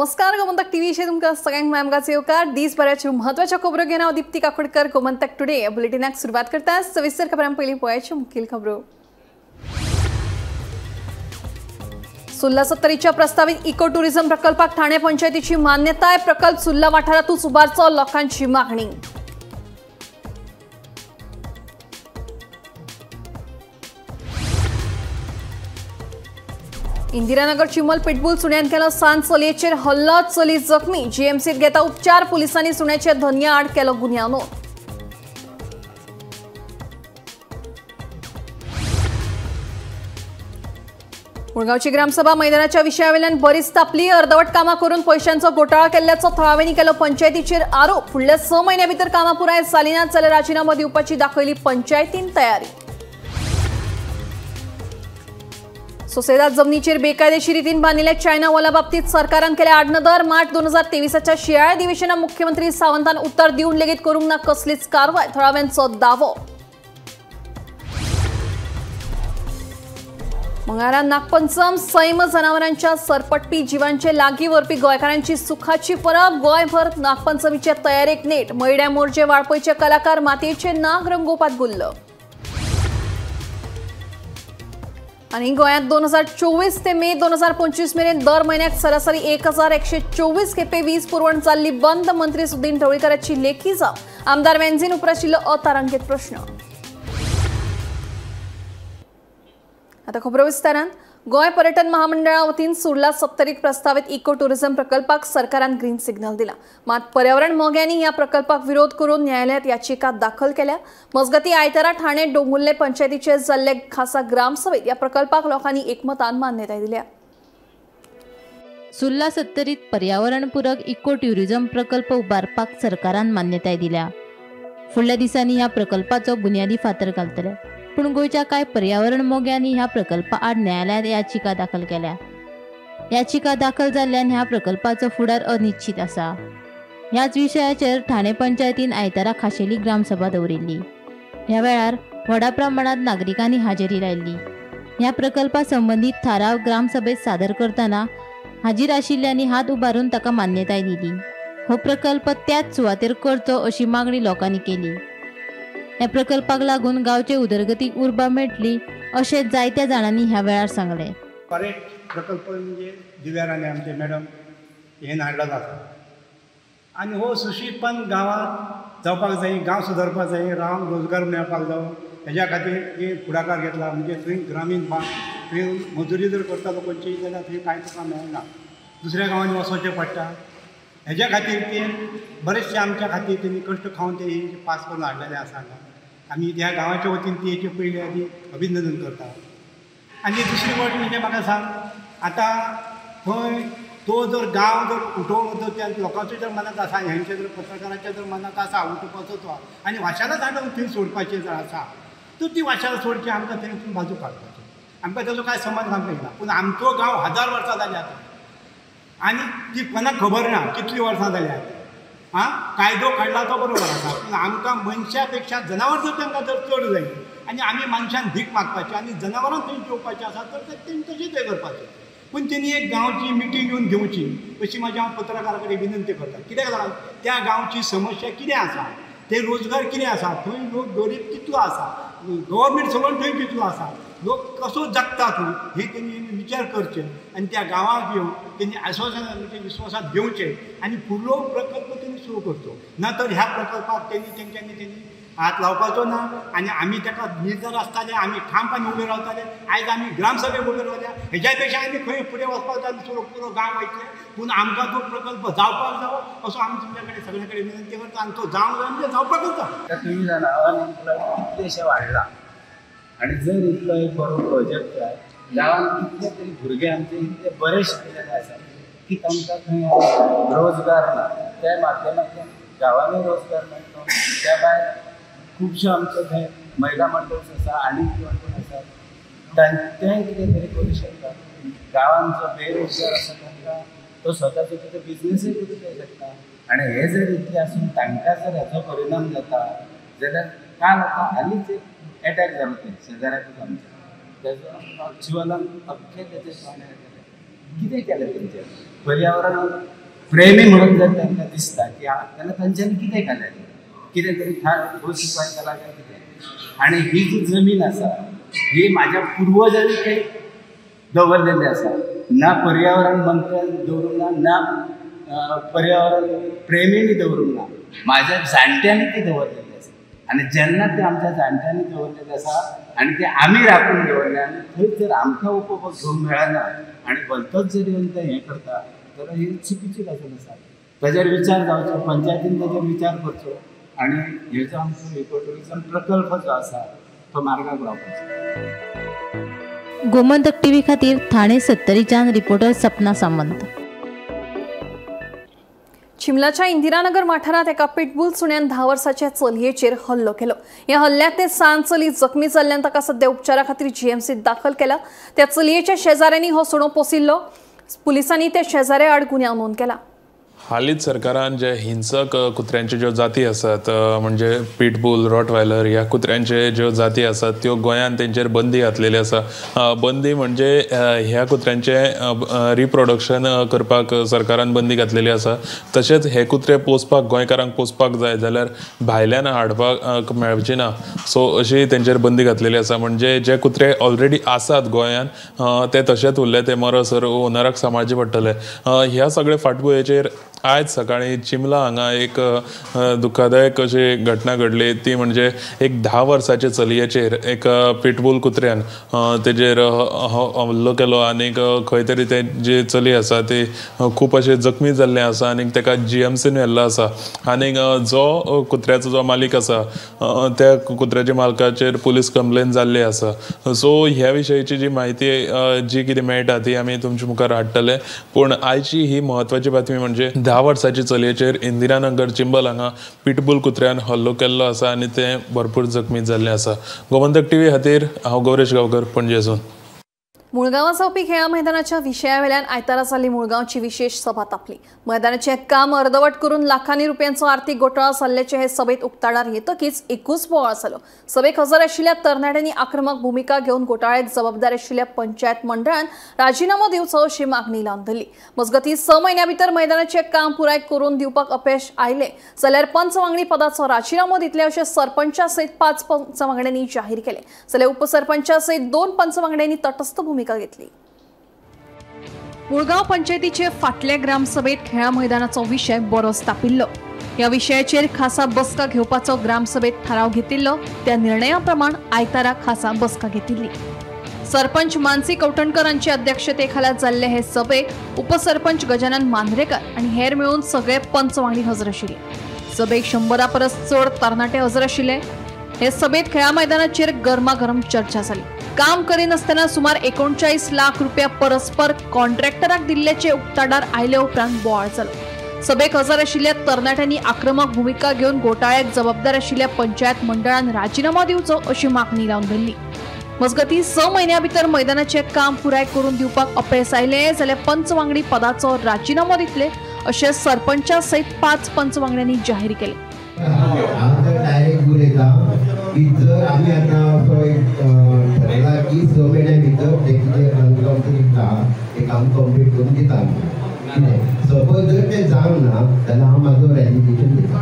नमस्कार गोमंतक टीव्हीचे तुमकां सगळ्यांक मायमगाचे येवकार दीसभराच्यो म्हत्वाच्यो खबरो घेवन हांव दीप्ती काकोडकर गोमंतक टुडे बुलेटिनाक सुरवात करता। सविस्तर खबरां पयलीं पळोवयाच्यो मुखेल खबरो। सुर्ला 70च्या प्रस्तावित इको टुरिझम प्रकल्पाक ठाणे पंचायतीची मान्यताय। प्रकल्प सुर्ला वाठारांतूच उबारचो लोकांची मागणी। इंदिरानगर चिमल पिटबुल सुण्यान केलो सांज चलयेचेर हल्लो, चली जखमी। जीएमसीत घेता उपचार, पुलिसांनी सुण्याचे धन्या आड केलो गुन्यांव नोंद। मुळगांवची ग्रामसभा मैदानाच्या विशयावेल्यान बरीच तापली। अर्धवट कामां करून पैशांचो घोटाळा केल्ल्याचो थळाव्यांनी केलो पंचायतीचेर आरोप। फुडल्या 6 म्हयन्यां भितर कामां पुराय जाली नात जाल्यार राजीनामो दिवपाची दाखयली पंचायतीन तयारी। सोसेदाद जमनीचेर बेकायदेशीर रितीन बांदिल्ल्या चायना वॉला बाबतीत सरकारान केल्या आडनदर। मार्च 2023च्या शियाळ्या अधिवेशनात मुख्यमंत्री सावंतान उत्तर दिवन लेगीत करूंक ना कसलीच कारवाय, थळाव्यांचो दावो। मंगळारा नागपंचम, सैम जनावरांच्या सरपटपी जिवांचे लागी व्हरपी गोंयकारांची सुखाची परब। गोंयभर नागपंचमीचे तयारेक नेट। मयड्या मोरजे वाळपयचे कलाकार मातयेचे नाग रंगोवपात गुल्ल। आणि गोंयांत 2024 ते मे 2025 मेरेन दर म्हयन्याक सरासरी 1124 खेपे वीज पुरवण जाल्ली बंद। मंत्री सुदीन ढवळीकराची लेखी जाप। आमदार वेंझीन उपराशिल्लो अतारांकीत प्रश्न। आता खबरो विस्तारान। गोंय पर्यटन महामंडळा वतीन सुर्ला 70 प्रस्तावित इको टुरिझम प्रकल्पाक सरकारान ग्रीन सिग्नल दिला। मात पर्यावरण मोग्यांनी ह्या प्रकल्पाक विरोध करून न्यायालयात याचिका दाखल केल्या। मजगती आयतारा ठाणे डोंगुर्ले पंचायतीचे जाल्ले खासा ग्रामसभेत या प्रकल्पाक लोकांनी एकमतान मान्यताय दिल्या। सुर्ला 70 पर्यावरणपूरक इको टुरिझम प्रकल्प उबारपाक सरकारान मान्यताय दिल्या। फुडल्या दिसांनी ह्या प्रकल्पाचो बुन्यादी फातर घालतले। पण गोयच्या कांय पर्यावरण मोग्यांनी ह्या प्रकल्पा आड न्यायालयात याचिका दाखल केल्या। याचिका दाखल जाल्ल्यान ह्या प्रकल्पाचो फुडार अनिश्चित आसा। ह्याच विशयाचेर ठाणे पंचायतीन आयतारा खाशेली ग्रामसभा दवरिल्ली। ह्या वेळार व्हडा प्रमाणात नागरिकांनी हाजेरी लायिल्ली। ह्या प्रकल्पा संबंधीत थाराव ग्रामसभेत सादर करतना हाजीर आशिल्ल्यांनी हात उबारून ताका मान्यताय दिली। हो प्रकल्प त्याच सुवातेर करचो अशी मागणी लोकांनी केली। ह्या प्रकल्पाक लागून गावचे उदरगतीक उर्बा मेळटली अशें जायत्या जाणांनी ह्या वेळार सांगले। प्रकल्प म्हणजे दिव्याराणी आमचे मॅडम हें हाडलेलो आसा आनी हो सुशीतपण गांवांत जावपाक जाय, गांव सुदारपाक जाय, रावन रोजगार मेळपाक जावो हेज्या खातीर हे फुडाकार घेतला। म्हणजे थंय ग्रामीण भाग थंय मजुरी जर करतालो खंयची जाल्यार थंय कांय तुका मेळना, दुसऱ्या गांवांनी वचचें पडटा। हेज्या खातीर ते बरेचशे आमच्या खातीर तेणी कश्ट खावन ते पास करून हाडलेले आसा। आमी ह्या गांवाच्या वतीन तेचे पयलीं आदी अभिनंदन करता। आनी दुसरी गोष्ट म्हणजे म्हाका सांग, आतां थंय तो जर गांव जर उठोवन जर त्या लोकांचो जर मनात आसा, हेंचे जर पत्रकारांच्या जर मनात आसा उठोवपाचो तो आनी वाशाराच हाडून थंय सोडपाचें जर आसा तर ती वाशारां सोडची, आमकां थंय बाजू काडपाची, आमकां ताजो कांय संबंद आमकां येना। पूण आमचो गांव 1000 वर्सां जाली आतां आनी ती कोणाक खबर ना कितलीं वर्सां जाली आतां। कायदो काडला तो बरोबर आसा, पूण आमकां मनशा पेक्षा जनावर जर तांकां जर चड जाय आनी आमी मनशान भीक मागपाची आनी जनावरां थंय जेवपाचें आसा तर तेणी तशेंच हें करपाचें। पूण तेणी एक गांवची मिटींग घेवन घेवची अशी म्हाजी हांव पत्रकारा कडेन विनंती करता। कित्याक लागून त्या गांवची समस्या कितें आसा, ते रोजगार कितें आसा, थंय लोक गरीब कितलो आसा, गव्हर्मेंट सगळो थंय कितलो आसा, लोक कसो जगता थंय हें तेणी विचार करचे आनी त्या गांवाक येवन तेणी आश्वासनाचे विश्वासात घेवचें आनी फुडलो प्रकल्प तेणी सुरू करचो। ना तर ह्या प्रकल्पाक तेंच्यांनी हात लावपाचो ना आनी आमी ताका निर्धार आसताले, आमी ठामपणे उबे रावताले। आयज आमी ग्रामसभेक उबे रावल्या, हेज्या पेक्षा आमी खंय फुडें वचपाक जाय पुरो गांव वयतले, पूण आमकां तो प्रकल्प जावपाक जावो असो आमी तुमच्या कडेन सगळे कडेन विनंती करता आनी तो जावंक जाय म्हणजे जावपाकूच जाय। तुम्ही जाणा अनएम्प्लॉयमेंट कितलेशे वाडला आनी जर इतलो एक बरो प्रोजेक्ट जाय, गांवांत कितले तरी भुरगे आमचे इतले बरे शिकलेले आसा की तांकां थंय रोजगार ना, त्या माध्यमांतल्यान गांवांनी रोजगार मेळटलो। त्या भायर खुबशे आमचे थंय महिला मंडळ आसा आनी कोण आसा ते कितें तरी करूं शकता। गांवांत जो बेरोजगार आसा तांकां तो स्वताचो कितें बिजनसय करूं शकता। आनी हे जर इतले आसून तांकां जर हेचो परिणाम जाता जाल्यार काल आतां हालींच एक अटॅक जालो ते शेजाऱ्याकूच आमच्या, तेजो जिवनान अख्खे तेजे पाण्यार गेले। कितें केलें तेंचे पर्यावरण प्रेमी म्हणून जर तांकां दिसता की जाल्यार तांच्यांनी कितें केलें कितें तरी ठोस उपाय केला काय कितें आनी ही जी जमीन आसा ही म्हाज्या पुर्वजांनी काही दवरलेली आसा ना पर्यावरण मंत्र्यान दवरूंक ना पर्यावरण प्रेमींनी दवरूंक ना म्हाज्या जाणट्यांनी ती दवरलेली आसा आनी जेन्ना ते आमच्या जाणट्यांनी दवरलेली आसा आनी ते आमी राखून दवरले आनी थंय जर आमकां उपभोग घेवंक मेळना आनी भलतोच जर येवन ते हें करता जाल्यार ही चुकीची गजाल आसा ताजेर विचार जावचो पंचायतीन ताजेर विचार करचो आनी हे जो आमचो इको टुरिजम प्रकल्प जो आसा तो मार्गाक लावपाचो। गोमंतक टीव्ही खातीर ठाणे 70च्यान रिपोर्टर सपना सामंत। चिमलाच्या इंदिरानगर वाठारात एका पिटबुल सुण्यान 10 वर्साच्या चलयेचेर हल्लो केलो। या हल्ल्यात ते 6 चली जखमी जाल्ल्यान ताका सध्या उपचारा खातीर जीएमसीत दाखल केला। त्या चलयेच्या शेजाऱ्यांनी हो सुणो पोसिल्लो। पुलिसांनी त्या शेजाऱ्या आड गुन्यांव नोंद केला। हालींच सरकारान जे हिंसक कुत्र्यांचे ज्यो जाती आसात म्हणजे पिटबुल रॉटवायलर ह्या कुत्र्यांचे ज्यो जाती आसात त्यो गोंयांत तेंचेर बंदी घातलेली आसा। बंदी म्हणजे ह्या कुत्र्यांचे रिप्रोडक्शन करपाक सरकारान बंदी घातलेली आसा। तशेंच हे कुत्रे पोसपाक गोंयकारांक पोसपाक जाय जाल्यार भायल्यान हाडपाक मेळचे ना सो अशी तेंचेर बंदी घातलेली आसा। म्हणजे जे कुत्रे ऑलरेडी आसात गोंयांत ते तशेंच उरले ते मरसर ओनराक सांबाळचे पडटले। ह्या सगळे फाटभुंयेचेर आज सकाळी चिमला हांगा एक दुःखदायक अशी घटना घडली ती म्हणजे एक 10 वर्साच्या चलयेचेर एक पिटबुल कुत्र्यान तेजेर हल्लो केलो आनी खंय तरी ते जी चली आसा ती खूब अशें जखमी जाल्लें आसा आनी ताका जीएमसीन व्हेल्लो आसा। आनी जो कुत्र्याचो जो मालीक आसा त्या कुत्र्याच्या मालकाचेर पुलीस कंप्लेन जाल्ली आसा। सो ह्या विशयाची जी म्हायती जी कितें मेळटा ती आमी तुमचे मुखार हाडटले। पूण आयची ही म्हत्वाची बातमी म्हणजे 10 वर्साच्या चलयेचेर इंदिरानगर चिंबल हांगा पिटबुल कुत्र्यान हल्लो केल्लो आसा आनी ते भरपूर जखमी जाल्ले आसा। गोमंतक टीव्ही खातीर हांव गौरेश गांवकर पणजेसून। मुळगांवां जावपी खेळा मैदानाच्या विशयावेल्यान आयतारा जाल्ली मुळगांवची विशेष सभा तापली। मैदानाचें काम अर्दवट करून लाखांनी रुपयांचो आर्थीक घोटाळो जाल्ल्याचे हे सभेत उक्ताडार येतकीच एकूच बोवाळ जालो। सभेक हजर आशिल्ल्या तरणाट्यांनी आक्रमक भुमिका घेवन घोटाळ्याक जबाबदार आशिल्ल्या पंचायत मंडळान राजीनामो दिवचो अशी मागणी लावन धरली। मजगतीं 6 म्हयन्यां भितर मैदानाचें काम पुराय करून दिवपाक अपयश आयले जाल्यार पंच वांगडी पदाचो राजीनामो दितले अशें सरपंचा सयत 5 पंच वांगड्यांनी जाहीर केले जाल्यार उपसरपंचा सयत 2 पंच वांगड्यांनी तटस्थ भूमिका घेतली। मुळगांव पंचायतीचे फाटल्या ग्रामसभेत खेळा मैदानाचो विषय बरोच तापिल्लो। या विशयाचेर खासा बसका घेवपाचो ग्रामसभेत थाराव घेतिल्लो त्या निर्णया प्रमाण आयतारा खासा बसका घेतिल्ली। सरपंच मानसी कवठणकर हांचे अध्यक्षतेखाला जाल्ले हे सभेक उपसरपंच गजानन मांद्रेकर आनी हेर मेळून सगळे पंच वांगडी हजर आशिल्ले। सभेक 100 परस चड तरणाटे हजर आशिल्ले। हे सभेत खेळा मैदानाचेर गरमागरम चर्चा जाली। काम करिनासतना सुमार 39 लाख रुपया परस्पर कॉन्ट्रॅक्टराक दिल्ल्याचे उक्ताडार आयले उपरांत बोवाळ जालो। सभेक हजर आशिल्ल्या तरणाट्यांनी आक्रमक भूमिका घेवन घोटाळ्याक जबाबदार आशिल्ल्या पंचायत मंडळान राजीनामो दिवचो अशी मागणी लावन धरली। मजगतीं 6 म्हयन्यां भितर मैदानाचें काम पुराय करून दिवपाक अपयश आयले जाल्यार पंच वांगडी पदाचो राजीनामो दितले अशें सरपंचा सयत 5 पंच वांगड्यांनी जाहीर केले। की जर आम्ही आता असो एक ठरला की 6 महिन्या भितर तेचे कामकाम दिता ते काम कंप्लीट करून दिता कितें सपोज जर ते जावंक ना जाल्यार हांव म्हाजो रेजिग्नेशन दिता।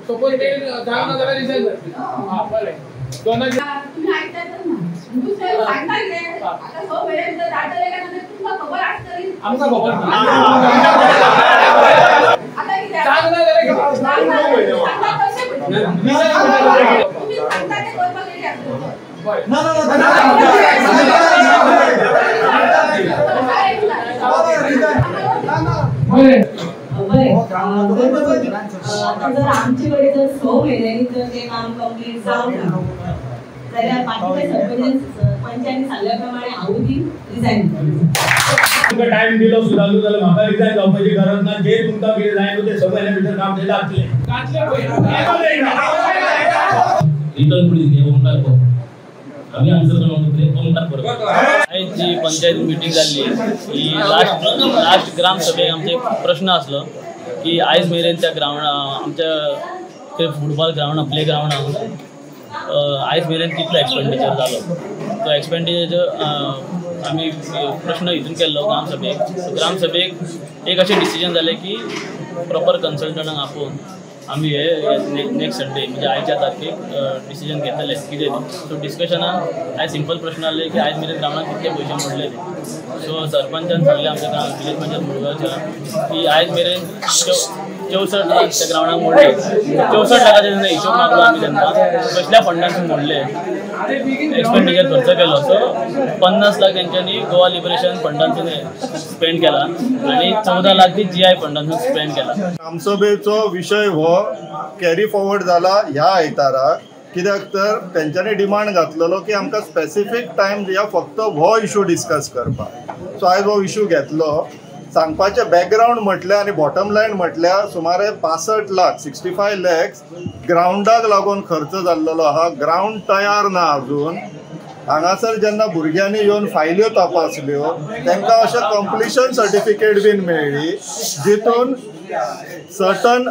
सपोज ते जावंक ना जाल्यार रिजाइन करता। हां बरें तुम्ही ऐकतातच ना दुसरे सांगताले आता 6 महिन्या भितर दाटले का नंतर तुम्हाला खबर असतली आमका खबर आता किती सांग ना जरा कसे तुम्ही सांगता ते करपाक रेडी आसतो जर आमच्याकडे जर 6 महिन्यांनी जर ते काम कंप्लीट जावंक ना जाल्यार बाकीच्या सरपंचांनी सांगल्याप्रमाणे हांव ती रिजाइन करता। तुमकां टाइम दिलो सुदारू जाल्यार म्हाका रिजाइन जावपाची गरज ना। जे तुमकां कितें जाय ते 6 महिन्या भितर काम ते जातलें। रिटर्न पुलिस घे ओमकार को आम्ही आन्सर करतो ओमकार बरोबर। आज जी पंचायत मीटिंग जाल्ली ही लास्ट ग्राम सभेक आमचे प्रश्न आसलो की आयज मेरेन त्या ग्राउंड आमच्या ते फुटबॉल ग्राउंड प्ले ग्राउंडाक आयज मेरेन कितलो एक्सपेंडिचर जालो तो एक्सपेंडिचर आमी प्रश्न हितून केल्लो ग्रामसभेक एक अशें डिसिजन जालें की प्रॉपर कन्सल्टंटांक आपोवन आमी हे नेक्स्ट संडे म्हणजे आयच्या तारखेक डिसिजन घेतले कितें सो डिस्कशनान आयज सिंपल प्रश्न आसले की आयज मेरेन ग्रावंडाक कितले पयशे मोडले ते सो सरपंचान सांगलें आमच्या विलेज पंचायत मुळगांवच्या की आयज मेरेन 64 लाख त्या ग्रावंडाक मोडले 64 लाखाचे जेन्ना हिशोब मारलो आमी तेन्ना कसल्या फंडांतून मोडले एक्सपेंडिचर खर्च केलो सो 50 लाख तेंच्यांनी गोवा लिबरेशन फंडांतून स्पेंड केला आनी 14 लाख ती GI फंडांतून स्पेंड केला. ग्रामसभेचो विशय हो कॅरी फॉरवर्ड जाला ह्या आयताराक कित्याक तर तेंच्यांनी डिमांड घातलेलो की आमकां स्पेसिफीक टायम दिया फक्त हो इशू डिस्कस करपाक. सो आयज हो इशू घेतलो. सांगपाचें बॅकग्रावंड म्हटल्यार आनी बॉटम लायन म्हटल्यार सुमारे 65 लाख 65 लॅक्स ग्रावंडाक लागून खर्च जाल्लो आहा. ग्रावंड तयार ना अजून. हांगासर जेन्ना भुरग्यांनी येवन फायल्यो तपासल्यो तांकां अशें कंप्लिशन सर्टिफिकेट बीन मेळ्ळी जितून सर्टन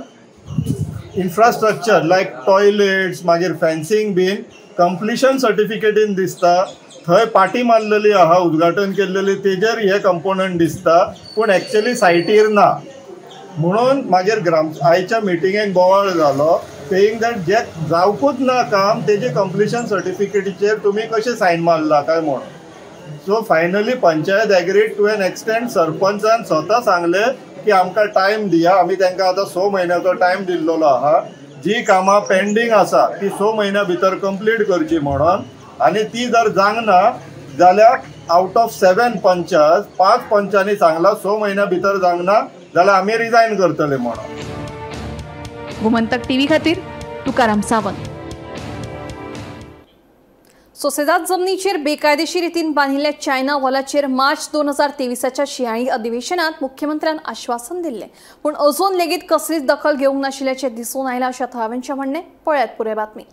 इन्फ्रास्ट्रक्चर लायक टॉयलेट्स मागीर फेन्सिंग बीन कंप्लिशन सर्टिफिकेटीन दिसता. थंय पाटी मारलेली आहा उद्घाटन केल्लेली तेजेर हे कंपोनंट दिसता पूण एक्चुअली सायटीर ना. म्हणून मागीर आयच्या मिटिंगेक बोवाळ जालो सेईंग दॅट जे जावकूच ना काम तेजे कंप्लिशन सर्टिफिकेटीचेर तुमी कशें सायन मारला काय म्हणून. So finally panchayat agreed to an extent. सरपंचान स्वता सांगले की आमकां टायम दिया. आमी तांकां आतां 6 म्हयन्याचो टायम दिल्लो आहा. जी कामां पेंडींग आसा ती 6 म्हयन्या भितर कंप्लीट करची म्हणून. आनी ती जर जावना जाल्यार आउट ऑफ 7 पंचायत 5 पंचांनी सांगला 6 म्हयन्या भितर जावना जाल्यार आमी रिजायन करतले म्हणून. गोमंतक टीव्ही खातीर तुकाराम सावंत. सोसेदाद जमनीचेर बेकायदेशीर रितीन बांदिल्ल्या चायना वॉलाचेर मार्च 2023च्या शिंयाळी अधिवेशनात मुख्यमंत्र्यान आश्वासन दिल्लें पूण अजून लेगीत कसलीच दखल घेवंक नाशिल्ल्याचें दिसून आयलां अशें थळाव्यांचें म्हणणें. पळयात पुराय बातमी.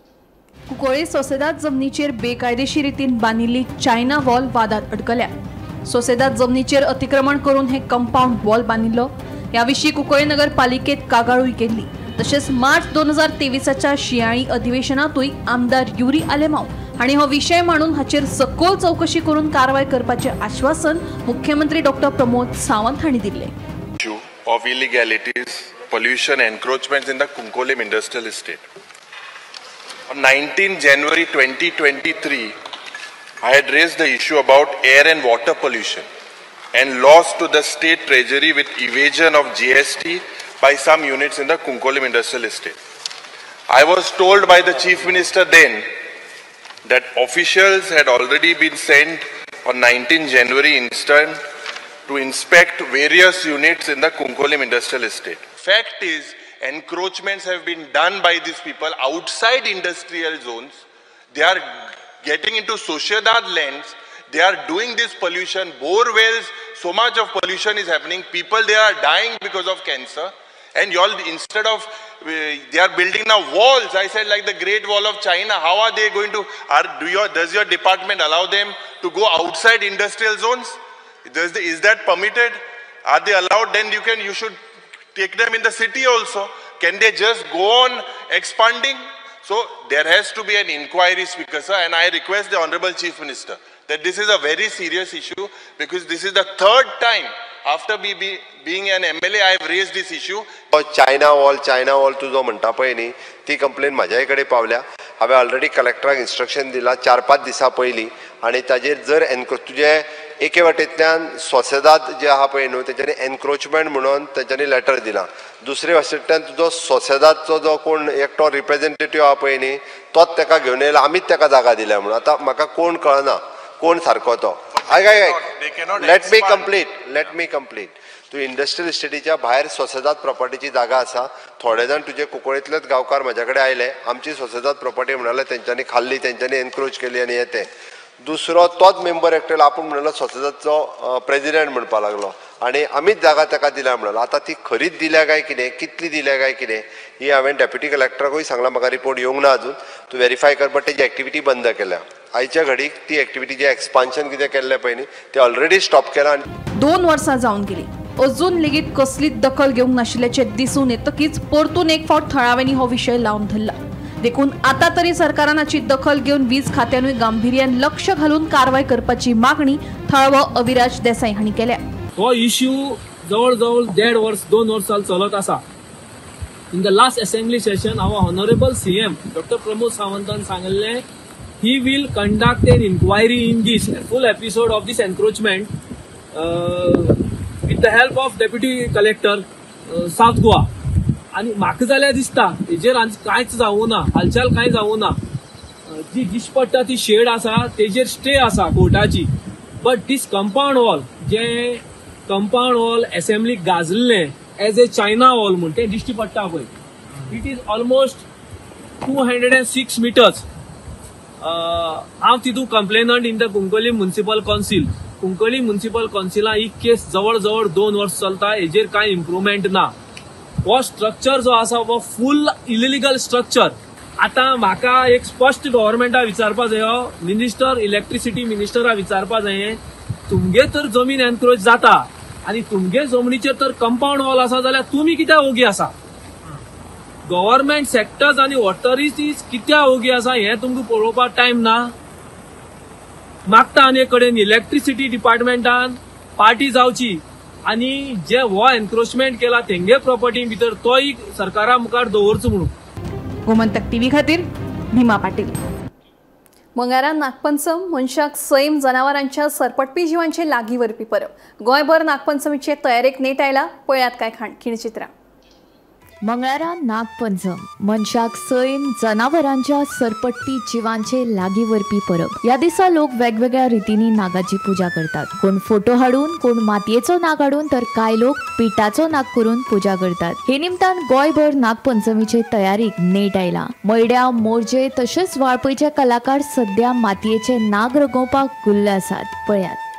कुंकळ्ळे सोसेदाद जमनीचेर बेकायदेशीर रितीन बांदिल्ली चायना वॉल वादात अडकल्या. सोसेदाद जमनीचेर अतिक्रमण करून हे कंपाऊंड वॉल बांदिल्लो. ह्या विशीं कुंकळ्ळे नगरपालिकेत कागाळूय केल्ली. तशेंच मार्च 2023च्या शिंयाळी अधिवेशनातूय आमदार युरी आलेमांव हांणी हो विशय मांडून हाचेर सखोल चौकशी करून कारवाय करपाचें आश्वासन मुख्यमंत्री डॉ. प्रमोद सावंत हांणी दिल्लें. Of illegalities, pollution, encroachments in the Kunkolim Industrial Estate. On 19 January 2023, I had raised the issue about air and water pollution and loss to the state treasury with evasion of GST by some units in the Kunkolim Industrial Estate. I was told by the Chief Minister then that officials had already been sent on 19 January instant to inspect various units in the Kunkolim Industrial Estate. Fact is, encroachments have been done by these people outside industrial zones. They are getting into Sociedad lands. They are doing this pollution, bore wells, so much of pollution is happening. People, they are dying because of cancer. And y'all, instead of, they are building now walls. I said like the Great Wall of China. How are they going to, does your department allow them to go outside industrial zones? Is that permitted? Are they allowed? Then you should take them in the city also. Can they just go on expanding? So there has to be an inquiry, Speaker sir, and I request the Honorable Chief Minister that this is a very serious issue because this is the third time after being an MLA I have raised this issue. China wall तुझो म्हणटा पळय न्ही ती complain म्हाज्याय कडेन पावल्या. हांवें already कलेक्टराक instruction दिला 4-5 दिसां पयलीं आनी ताजेर जर तुजे एके वाटेंतल्यान सोसेदाद जे आहा पळय न्हू तेंच्यांनी एनक्रोचमेंट म्हणून तेंच्यांनी लेटर दिला. दुसरे वाटेंतल्यान तुजो सोसेदादचो जो कोण एकटो रिप्रेझेंटेटिव्ह आहा पळय न्ही तोच ताका घेवन येयला आमीच ताका जागा दिल्या म्हणून. आतां म्हाका कोण कळना कोण सारको तो. Let me complete. तूं इंडस्ट्रियल इस्टेटीच्या भायर सोसेदाद प्रॉपर्टीची जागा आसा. थोडे जाण तुजे कुंकळ्ळेंतलेच गांवकार म्हाजे कडेन आयले आमची सोसेदाद प्रॉपर्टी म्हणल्यार तेंच्यांनी खाल्ली तेंच्यांनी एनक्रोच केली आनी येते. दुसरो तोच मेंबर एकटेलो आपूण म्हणलो सोसेदादचो प्रेजिडेंट म्हणपाक लागलो आनी आमीच जागा ताका दिल्या म्हणलो. आतां ती खरीच दिल्या काय कितें कितली दिल्या काय कितें ही हांवें डेप्युटी कलेक्टराकूय सांगलां म्हाका रिपोर्ट येवंक ना अजून. तूं व्हेरीफाय कर बट तेजी एक्टिविटी बंद केल्या. आयच्या घडीक ती एक्टिविटी जे एक्सपान्शन कितें केल्लें पळय न्ही ते ऑलरेडी स्टॉप केलां. 2 वर्सां जावन गेली अजून लेगीत कसलीच दखल घेवंक नाशिल्ल्याचें दिसून येतकीच परतून एक फावट थळाव्यांनी हो विशय लावन धरला. देखून आता तरी सरकारान हाची दखल घेवन वीज खात्यानूय गांभीर्यान लक्ष घालून कारवाय करपाची मागणी थळावो अविराज देसाई हांणी केल्या. हो इश्यू जवळ जवळ 1.5 वर्स 2 वर्सां चलत आसा. In the last assembly session our honourable CM Dr. Pramod सावंतान सांगले he will conduct an inquiry in this full episode of this encroachment with the help of Deputy Collector South Goa. आणि म्हाका जाल्यार दिसता हेजेर कांयच जावूं ना, हालचाल कांय जावूं ना. जी दिश्टी ती शेड आसा तेजेर स्टे आसा कोर्टाची. बट दिस कंपाऊंड वॉल जे कंपाऊंड वॉल असेंब्लीक गाजल्ले एज ए चायना वॉल म्हूण ते दिश्टी पडटा पळय, इट इज ऑलमोस्ट 206 meters. हांव तितून complainant in the Cuncolim municipal council. Cuncolim municipal काउन्सिलान ही केस जवळ जवळ 2 वर्स चलता, हेजेर कांय इम्प्रुवमेंट ना. हो स्ट्रक्चर जो आसा वो फुल इलिगल स्ट्रक्चर. आता म्हाका एक स्पष्ट गव्हर्मेंटा विचारपा जायो, मिनिस्टर इलेक्ट्रिसिटी मिनिस्टरा विचारपा जाय, तुमगे तर जमीन एनक्रोच जाता आनी तुमगे जमनीचेर तर कंपाऊंड वॉल आसा जाल्यार तुमी कित्याक ओगी आसा? गव्हर्मेंट सेक्टर्स आनी ऑथॉरिटीज कित्याक ओगी आसा हे तुमकां पळोवपाक टायम ना. मागता आनी एक कडेन इलेक्ट्रिसिटी डिपार्टमेंटान पार्टी जावची आनी जे हो एनक्रोचमेंट केला तेंगे प्रॉपर्टी भितर तोय सरकारा मुखार दवरचो म्हणून. गोमंतक टीव्ही खातीर भीमा पाटील. मंगळारा नागपंचम मनशाक सैम जनावरांच्या सरपटपी जिवांचे लागी व्हरपी परब. गोंयभर नागपंचमीचे तयारेक नेट आयला. पळयात कांय खिणचित्रां. मंगळारा नागपंचम मनशाक सैम जनावरांच्या सरपट्टी जिवांचे लागी व्हरपी परब. ह्या दिसा लोक वेगवेगळ्या रितींनी नागाची पुजा करतात. कोण फोटो हाडून, कोण मातयेचो नाग हाडून, तर कांय लोक पिठाचो नाग करून पुजा करतात. हे निमतान गोंयभर नागपंचमीचे तयारीक नेट आयला. मैड्या, मोरजे तशेंच वाळपयचे कलाकार सध्या मातयेचे नाग रंगोवपाक गुल्ल आसात. पळयात.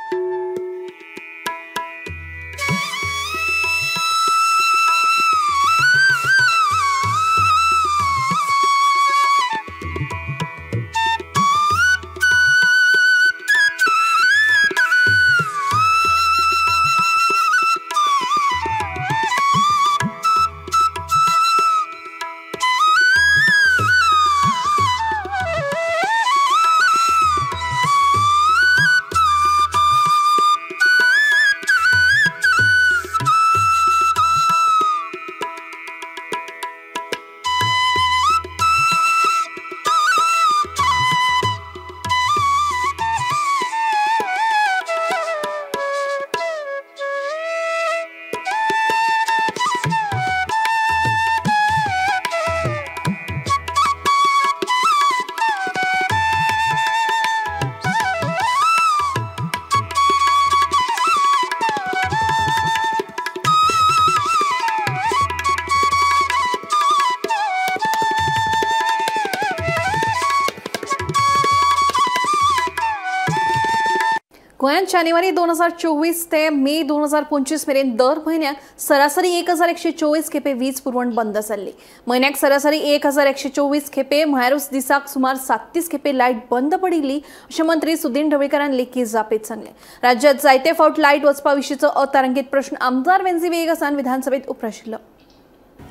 गोंयांत जानेवारी 2024 ते मे 2025 मेरेन दर म्हयन्याक सरासरी 1124 खेपे वीज पुरवण बंद जाल्ली. म्हयन्याक सरासरी 1124 खेपे म्हळ्यारूच दिसाक सुमार 37 खेपे लायट बंद पडिल्ली अशें मंत्री सुदीन ढवळीकारान लेखी जापेत सांगले. राज्यांत जायते फावट लायट वचपा विशींचो अतारांकीत प्रश्न आमदार वेंजी वेगासान विधानसभेत उपराशिल्लो.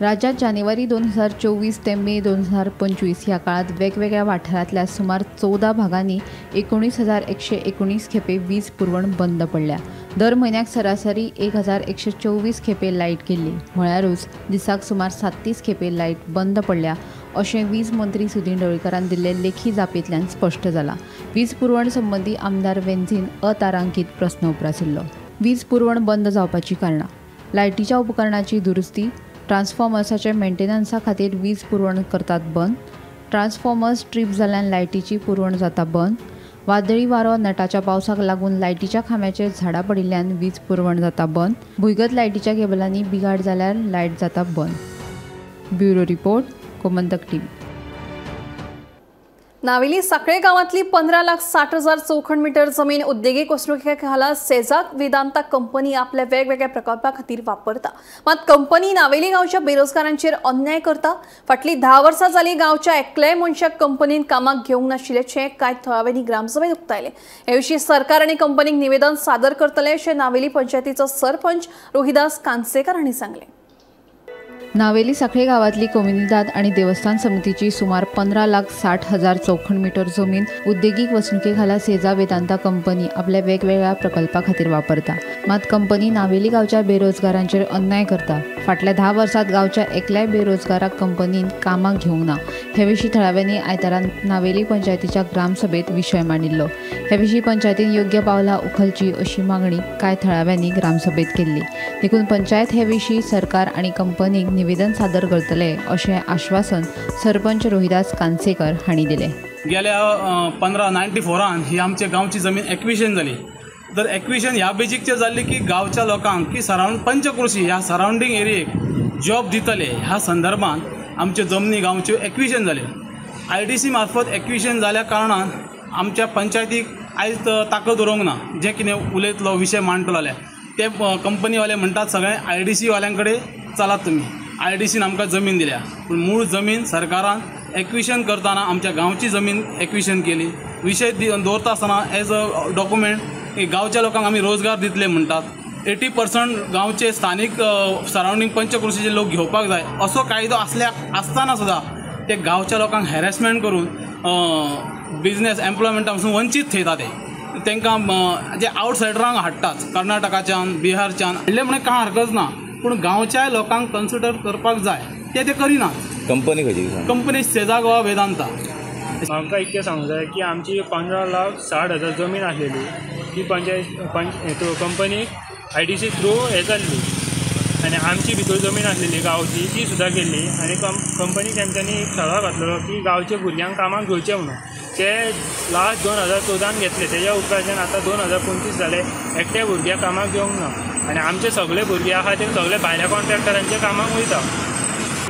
राज्यात जानेवारी 2024 ते मे 2025 ह्या काळात वेगवेगळ्या वाठारांतल्या सुमार 14 भागांनी 19,119 खेपे वीज पुरवण बंद पडल्या. दर म्हयन्याक सरासरी 1124 खेपे लायट गेल्ली. म्हळ्यारूच दिसाक सुमार 37 खेपे लायट बंद पडल्या अशें वीज मंत्री सुदीन ढवळीकारान दिल्ले लेखी जापेंतल्यान स्पश्ट जालां. वीज पुरवण संबंधी आमदार वेंझीन अतारांकीत प्रस्न उपराशिल्लो. वीज पुरवण बंद जावपाची कारणां: लायटीच्या उपकरणाची दुरुस्ती, ट्रान्सफॉर्मर्साचे मेंटेनन्सा खातीर वीज पुरवण करतात बंद, ट्रान्सफॉर्मर्स ट्रीप जाल्ल्यान लायटीची पुरवण जाता बंद, वादळी वारो नेटाच्या पावसाक लागून लायटीच्या खांब्याचेर झाडां पडिल्ल्यान वीज पुरवण जाता बंद, भुंयगत लायटीच्या केबलांनी बिगाड जाल्यार लायट जाता बंद. Bureau report, Gomantak TV. Naveli साखळे गावातली 15,60,000 चौखण मीटर जमीन उद्देगीक वसणुके खाला सेजाक वेदांता कंपनी आपल्या वेगवेगळ्या प्रकल्पा खातीर वापरता. मात कंपनी नावेली गांवच्या बेरोजगारांचेर अन्याय करता. फाटली 10 वर्सां जाली गांवच्या एकल्याय मनशाक कंपनीन कामाक घेवंक नाशिल्ल्याचें कांय थळाव्यांनी ग्रामसभेत उक्तायलें. हे विशीं सरकार आनी कंपनीक निवेदन सादर करतले अशें नावेली पंचायतीचो सरपंच रोहिदास कानसेकर हांणी सांगलें. नावेली साखळे गावातली कोमिनीदाद आणि देवस्थान समितीची सुमार 15,60,000 चौखण मीटर जमीन उद्योगिक वसणुके सेजा वेदांता कंपनी आपल्या वेगवेगळ्या प्रकल्पा खातीर वापरता. मात कंपनी नावेली गावच्या बेरोजगारांचेर अन्याय करता. फाटल्या 10 वर्सांत गावच्या एकल्याय बेरोजगाराक कंपनीन कामाक घेवंक ना. हे विशीं थळाव्यांनी आयतारान नावेली पंचायतीच्या ग्रामसभेत विशय मांडिल्लो. हे विशीं पंचायतीन योग्य पावलां उखलची अशी मागणी कांय थळाव्यांनी ग्रामसभेत केल्ली. देखून पंचायत हे विशीं सरकार आनी कंपनीक निवेदन सादर करतले अशें आश्वासन सरपंच रोहिदास कानसेकर हांणी दिलें. गेल्या 94 ही आमच्या गांवची जमीन एक्विशन जाली. तर एक्विशन ह्या बेजीकचेर जाल्ली की गांवच्या लोकांक की पंचक्रोशी ह्या सरावंडींग एरियेक जॉब दितले ह्या संदर्भात आमचे जमनी गांवच्यो एक्विशन जाले. IDC मार्फत एक्विशन जाल्या कारणान आमच्या पंचायतीक आयज ताकद उरोंक ना. जे कितें उलयतलो विशय मांडटलो ते कंपनीवाले म्हणटात सगळे IDC वाल्यांकडे चलात तुमी. IDCन आमकां जमीन दिल्या पूण मूळ जमीन सरकारान एक्विशन करताना आमच्या गांवची जमीन एक्विशन केली. विशय दवरता आसतना एज अ डॉक्युमेंट गांवच्या लोकांक आमी रोजगार दितले म्हणटात. 80% गांवचे स्थानीक सरावंडींग पंचक्रोशीचे लोक घेवपाक जाय असो कायदो आसतना सुद्दां ते गांवच्या लोकांक हॅरेसमेंट करून बिझनेस एम्प्लॉयमेंटा पासून वंचीत थेयता. तांकां जे आवटसायडरांक हाडटात कर्नाटकाच्यान बिहारच्यान हाडले म्हणून कांय हरकत ना पूण गांवच्या लोकांक कन्सिडर करपाक जाय ते करिनात. कंपनी खंयची? कंपनी सेजा गोवा वेदांता. आमकां इतकें सांगूंक जाय की आमची 15,60,000 जमीन आसलेली ती कंपनीक IDC थ्रू हे जाल्ली आनी आमची भितर जमीन आसलेली गांवची ती सुद्दां केल्ली आनी कंपनी तेंच्यांनी एक थळाव घातलेलो की गांवच्या भुरग्यांक कामाक घेवचें म्हणून. ते लास्ट 2014 घेतले. तेज्या उपरांत आतां 2025 जाले एकट्या भुरग्याक कामाक घेवंक ना आनी आमचे सगळे भुरगे आहा ते सगळे भायल्या कॉन्ट्रॅक्टरांच्या कामाक वयता.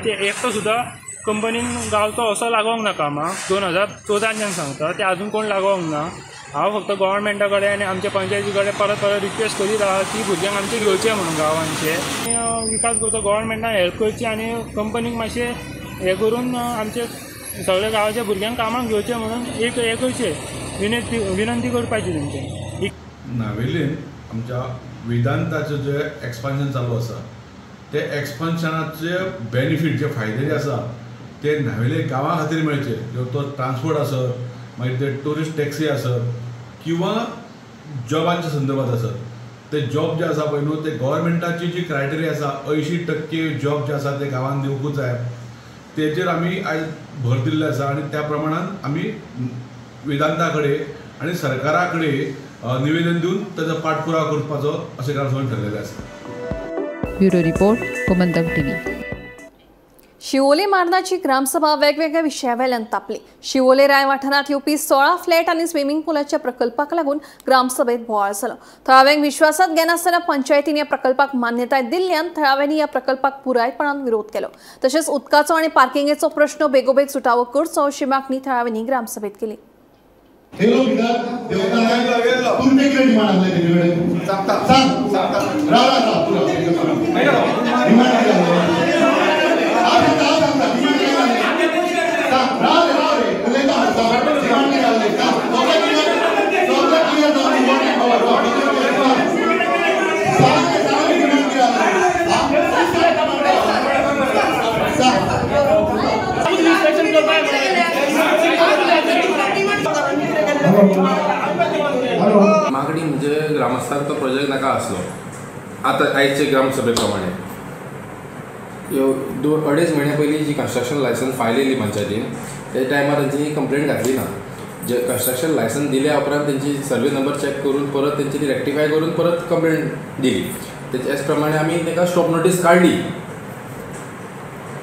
ते एकटो सुद्दां कंपनीन गांवचो असो लागोंक ना कामाक. 2014 सांगता ते आजून कोण लागोंक ना. हांव फक्त गव्हर्मेंटा कडेन आनी आमच्या पंचायती कडेन परत रिक्वेस्ट करीत आहा की भुरग्यांक आमचे घेवचे म्हणून गांवांचे विकास करता गव्हर्मेंटान हेल्प करची आनी कंपनीक मातशें हे करून आमचे सगळ्या गांवाच्या भुरग्यांक कामाक घेवचे म्हणून एक हे करचें विनंती करपाची तेंचे. नावेलीन आमच्या वेदांताचें जे एक्सपान्शन चालू आसा ते एक्सपान्शनाचे बेनिफीट जे फायदे जे आसा ते नावेली गांवा खातीर मेळचे. तो ट्रान्सपोर्ट आसत मागीर ते टुरिस्ट टॅक्सी आसत किंवा जॉबाच्या संदर्भात आसत. ते जॉब जे आसा पळय न्हू ते गव्हर्मेंटाची जी क्रायटेरिया आसा 80% जॉब जे आसा ते गांवांत दिवंकूच जाय. तेजेर आमी आयज भर दिल्ले आसा आनी त्या प्रमाणान आमी वेदांता कडेन आनी सरकारा कडेन निवेदन दिवन ताचो पाठपुरावा करपाचो अशें ग्रामसभेन ठरलेलें आसा. Bureau report Gomantak TV. Shivoli मारनाची ग्रामसभा वेगवेगळ्या विशयावेल्यान तापली. शिवोले राय वाठारात येवपी 16 फ्लॅट आनी स्विमींग पुलाच्या प्रकल्पाक लागून ग्रामसभेत बोवाळ जालो. थळाव्यांक विश्वासात घेनासतना पंचायतीन ह्या प्रकल्पाक मान्यताय दिल्ल्यान थळाव्यांनी ह्या प्रकल्पाक पुरायपणान विरोध केलो. तशेंच उदकाचो आनी पार्किंगेचो प्रश्न बेगोबेग सुटावो करचो अशी मागणी थळाव्यांनी ग्रामसभेत केली. मागणी म्हणजे ग्रामस्थांचो प्रोजेक्ट नाका आसलो. आतां आयचे ग्रामसभे प्रमाणे 2.5 म्हयने पयलीं जी कन्स्ट्रक्शन लायसन्स फायल येयली पंचायतीन त्या टायमार तेंची कंप्लेंट घातली ना. जे कन्स्ट्रक्शन लायसन्स दिल्या उपरांत तेंची सर्वे नंबर चॅक करून परत तेंची रेक्टिफाय करून परत कंप्लेंट दिली. त्याच प्रमाणे आमी ताका स्टॉप नोटीस काडली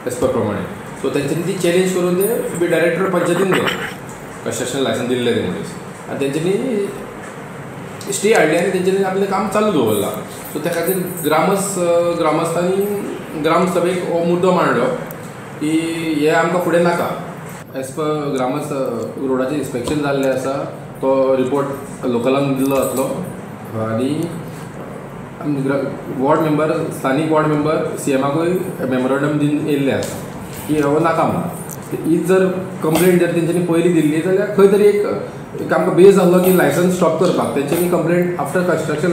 एज पर प्रमाणे. सो तेंच्यांनी ती चॅलेंज करून ते डायरेक्टर पंचायतीन गेले कन्स्ट्रक्शन लायसन्स दिल्ले ते मनीस आनी तेंच्यांनी स्टे हाडली आनी तेंच्यांनी आपलें काम चालू दवरलां. सो त्या खातीर ग्रामस्थांनी ग्रामसभेक हो मुद्दो मांडलो की हे आमकां फुडें नाका. एज पर ग्रामस्थ रोडाचें इन्स्पेक्शन जाल्लें आसा तो रिपोर्ट लोकलांक दिल्लो जातलो आनी वॉर्ड मेंबर स्थानीक वॉर्ड मेंबर CMाकूय मेमोरंडम दिवन येयल्ले आसा की हो नाका म्हणून. ही जर कंप्लेंट जर तेंच्यांनी पयलीं दिल्ली जाल्यार खंय तरी एक आमकां बेस जाल्लो की लायसन्स स्टॉप करपाक तेंच्यांनी कंप्लेंट आफ्टर कन्स्ट्रक्शन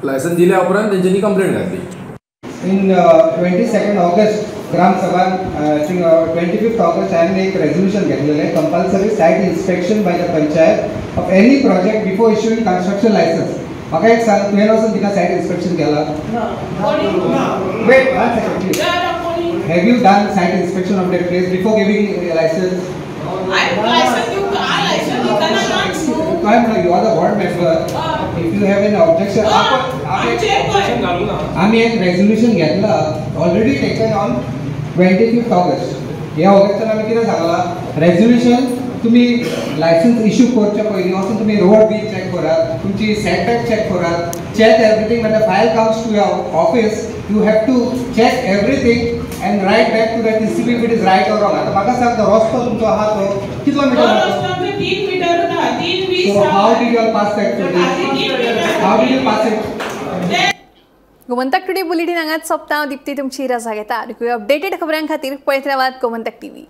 लायसन्स दिल्या उपरांत तेंच्यांनी कंप्लेंट घातली. in 22nd August Gram Sabha, I think 25th August आम्ही एक resolution घेतलेलं आहे compulsory site inspection by the panchayat of any project before issuing construction license. म्हाका एक सांग तुवें वचून तिका site inspection केला? Wait one second please. Have you done site inspection of that place before giving a license? काय म्हणलं you are the board member. If you have any objection, आम्ही एक resolution घेतला already taken on 25th August. ह्या Augustan आम्ही कितें सांगला resolution तुम्ही लायसन्स इश्यू करच्या पयलीं वचून तुम्ही रोड बी चेक करात, तुमची सेटबॅक चेक करात, check everything when the file comes to your office you have to check everything and write back to the TCB if it is right or wrong. आता म्हाका सांग तो रस्तो तुमचो आहा तो कितलो मीटर आहा? 3 मीटर होता 320. So how did you pass that to how did you pass it? Gomantak today bulletin हांगाच सोंपता. दिप्ती तुमची रजा घेता. अपडेटेड खबरां खातीर पळयत रावात गोमंतक टीव्ही.